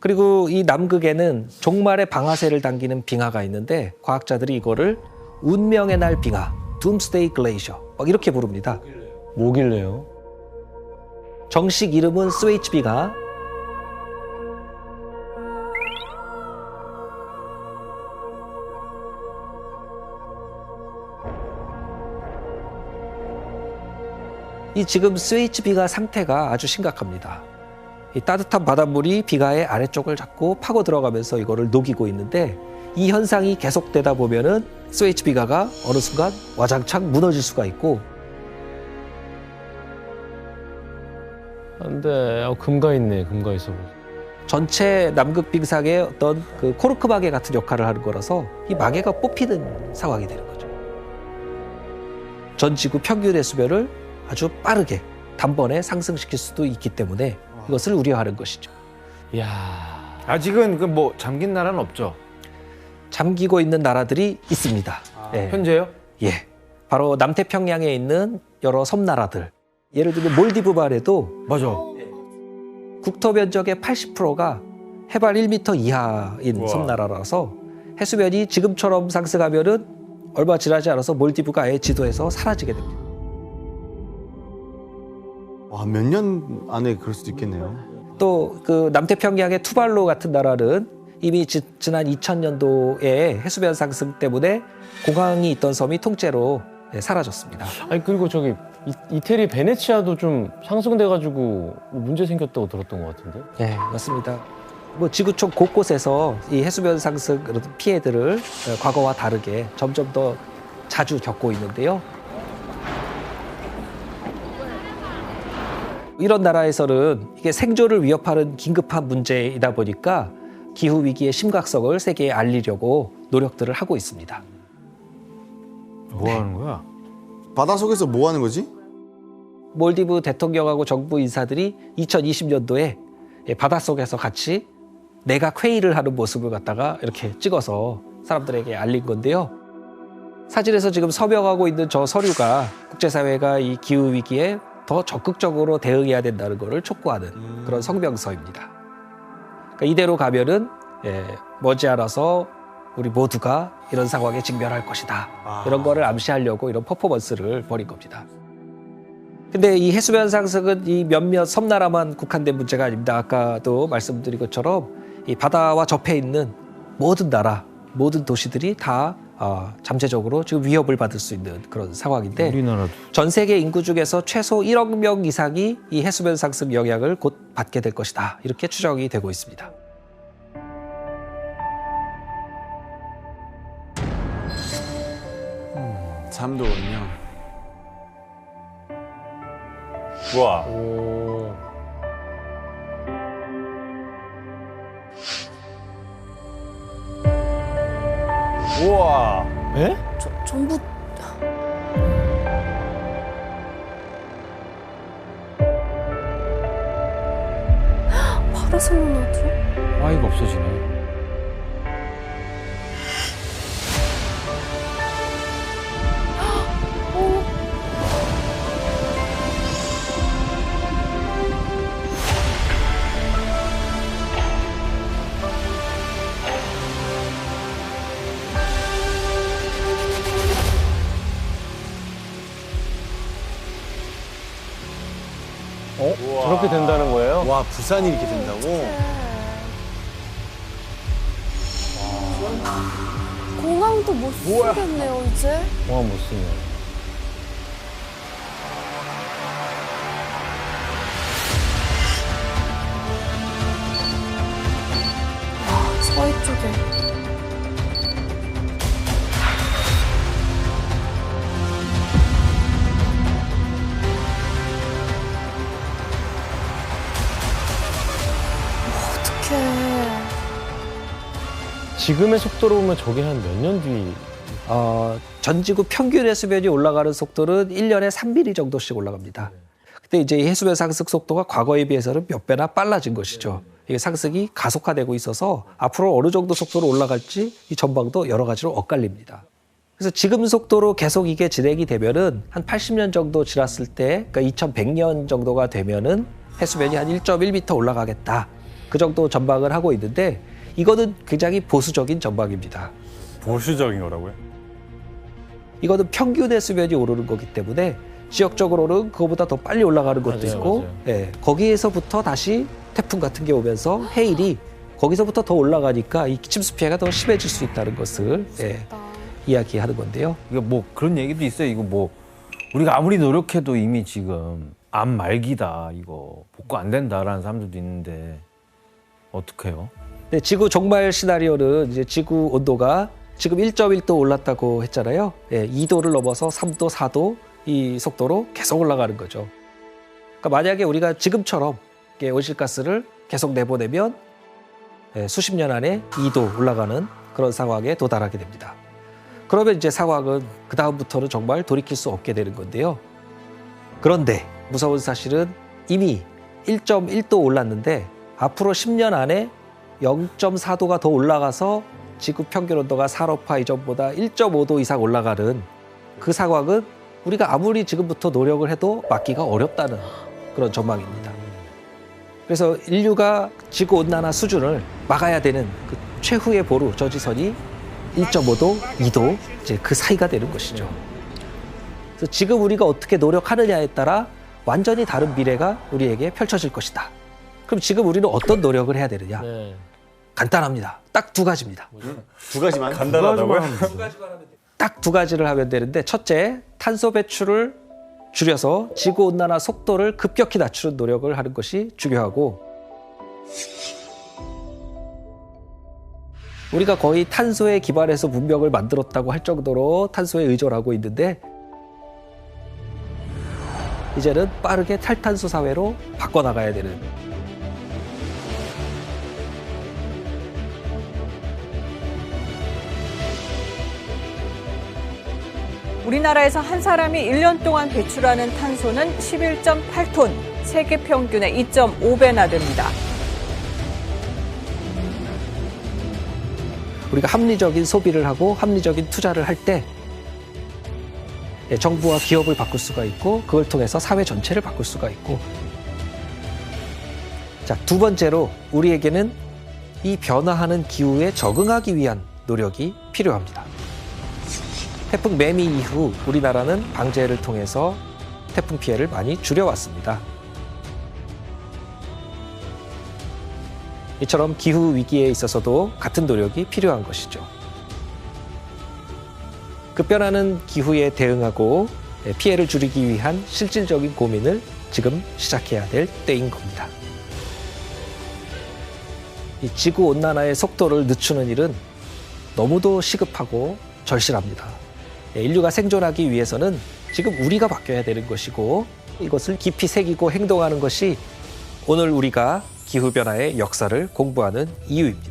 그리고 이 남극에는 종말의 방아쇠를 당기는 빙하가 있는데 과학자들이 이거를 운명의 날 빙하, Doomsday Glacier 막 이렇게 부릅니다. 뭐길래요? 정식 이름은 스웨이치 빙하. 이 지금 스웨이치 빙하 상태가 아주 심각합니다. 이 따뜻한 바닷물이 빙하의 아래쪽을 자꾸 파고 들어가면서 이거를 녹이고 있는데 이 현상이 계속되다 보면은 스웨이치 빙하가 어느 순간 와장창 무너질 수가 있고 안 돼. 금가 있네. 금가 있어. 전체 남극 빙상의 어떤 그 코르크 마개 같은 역할을 하는 거라서 이 마개가 뽑히는 상황이 되는 거죠. 전 지구 평균 해수면을 아주 빠르게 단번에 상승시킬 수도 있기 때문에 이것을 우려하는 것이죠. 이야. 아직은 그 뭐 잠긴 나라는 없죠? 잠기고 있는 나라들이 있습니다. 예. 현재요? 예. 바로 남태평양에 있는 여러 섬나라들. 예를 들면 몰디브만 해도 맞아. 국토 면적의 80%가 해발 1m 이하인 우와. 섬나라라서 해수면이 지금처럼 상승하면은 얼마 지나지 않아서 몰디브가 아예 지도에서 사라지게 됩니다. 와, 몇 년 안에 그럴 수도 있겠네요. 또 그 남태평양의 투발루 같은 나라는 이미 지난 2000년도에 해수면 상승 때문에 공항이 있던 섬이 통째로 사라졌습니다. 아니 그리고 저기 이태리 베네치아도 좀 상승돼가지고 문제 생겼다고 들었던 것 같은데. 네, 맞습니다. 뭐 지구촌 곳곳에서 이 해수면 상승 그런 피해들을 과거와 다르게 점점 더 자주 겪고 있는데요. 이런 나라에서는 이게 생존을 위협하는 긴급한 문제이다 보니까 기후 위기의 심각성을 세계에 알리려고 노력들을 하고 있습니다. 뭐 하는 거야? 바닷속에서 뭐 하는 거지? 몰디브 대통령하고 정부 인사들이 2020년도에 바닷속에서 같이 내각 회의를 하는 모습을 갖다가 이렇게 찍어서 사람들에게 알린 건데요. 사진에서 지금 서명하고 있는 저 서류가 국제사회가 이 기후 위기에 더 적극적으로 대응해야 된다는 것을 촉구하는 그런 성명서입니다. 그러니까 이대로 가면은 머지않아서 우리 모두가 이런 상황에 직면할 것이다. 이런 거를 암시하려고 이런 퍼포먼스를 벌인 겁니다. 근데 이 해수면 상승은 이 몇몇 섬나라만 국한된 문제가 아닙니다. 아까도 말씀드린 것처럼 이 바다와 접해 있는 모든 나라, 모든 도시들이 다 잠재적으로 지금 위협을 받을 수 있는 그런 상황인데 우리나라도. 전 세계 인구 중에서 최소 1억 명 이상이 이 해수면 상승 영향을 곧 받게 될 것이다. 이렇게 추정이 되고 있습니다. 잠도군요. 우와. 오. 우와. 에? 전부 파라솔로나도? 아이가 없어지네. 저렇게 된다는 거예요? 와, 부산이 이렇게 된다고? 공항도 못 쓰겠네요 이제. 와, 못 쓰네. 서해 쪽에. 어떡해. 지금의 속도로 보면 저게 한 몇 년 뒤? 전 지구 평균 해수면이 올라가는 속도는 1년에 3mm 정도씩 올라갑니다. 근데 이제 이 해수면 상승 속도가 과거에 비해서는 몇 배나 빨라진 것이죠. 이게 상승이 가속화되고 있어서 앞으로 어느 정도 속도로 올라갈지 이 전망도 여러 가지로 엇갈립니다. 그래서 지금 속도로 계속 이게 진행이 되면은 한 80년 정도 지났을 때, 그러니까 2100년 정도가 되면은 해수면이 한 1.1m 올라가겠다. 그 정도 전망을 하고 있는데 이거는 굉장히 보수적인 전망입니다. 보수적인 거라고요? 이거는 평균의 수면이 오르는 거기 때문에 지역적으로는 그거보다 더 빨리 올라가는 것도 맞아요, 있고 맞아요. 예, 거기에서부터 다시 태풍 같은 게 오면서 해일이 거기서부터 더 올라가니까 이 침수 피해가 더 심해질 수 있다는 것을 이야기하는 건데요. 이거 뭐 그런 얘기도 있어요. 이거 뭐 우리가 아무리 노력해도 이미 지금 암 말기다. 이거 복구 안 된다라는 사람들도 있는데 어떡해요? 네, 지구 종말 시나리오는 이제 지구 온도가 지금 1.1도 올랐다고 했잖아요. 예, 2도를 넘어서 3도, 4도 이 속도로 계속 올라가는 거죠. 그러니까 만약에 우리가 지금처럼 온실가스를 계속 내보내면 수십 년 안에 2도 올라가는 그런 상황에 도달하게 됩니다. 그러면 이제 상황은 그 다음부터는 정말 돌이킬 수 없게 되는 건데요. 그런데 무서운 사실은 이미 1.1도 올랐는데 앞으로 10년 안에 0.4도가 더 올라가서 지구 평균 온도가 4로 이전보다 1.5도 이상 올라가는 그 상황은 우리가 아무리 지금부터 노력을 해도 막기가 어렵다는 그런 전망입니다. 그래서 인류가 지구 온난화 수준을 막아야 되는 그 최후의 보루 저지선이 1.5도, 2도 이제 그 사이가 되는 것이죠. 그래서 지금 우리가 어떻게 노력하느냐에 따라 완전히 다른 미래가 우리에게 펼쳐질 것이다. 그럼 지금 우리는 어떤 노력을 해야 되느냐? 네. 간단합니다. 딱 두 가지입니다. 두 가지만. 간단하다고요? 딱 두 가지를 하면 되는데 첫째, 탄소 배출을 줄여서 지구 온난화 속도를 급격히 낮추는 노력을 하는 것이 중요하고 우리가 거의 탄소에 기반해서 문명을 만들었다고 할 정도로 탄소에 의존하고 있는데 이제는 빠르게 탈탄소 사회로 바꿔나가야 되는 우리나라에서 한 사람이 1년 동안 배출하는 탄소는 11.8톤, 세계 평균의 2.5배나 됩니다. 우리가 합리적인 소비를 하고 합리적인 투자를 할 때 정부와 기업을 바꿀 수가 있고 그걸 통해서 사회 전체를 바꿀 수가 있고 자, 두 번째로 우리에게는 이 변화하는 기후에 적응하기 위한 노력이 필요합니다. 태풍 매미 이후 우리나라는 방제를 통해서 태풍 피해를 많이 줄여왔습니다. 이처럼 기후 위기에 있어서도 같은 노력이 필요한 것이죠. 급변하는 기후에 대응하고 피해를 줄이기 위한 실질적인 고민을 지금 시작해야 될 때인 겁니다. 이 지구 온난화의 속도를 늦추는 일은 너무도 시급하고 절실합니다. 인류가 생존하기 위해서는 지금 우리가 바뀌어야 되는 것이고 이것을 깊이 새기고 행동하는 것이 오늘 우리가 기후변화의 역사를 공부하는 이유입니다.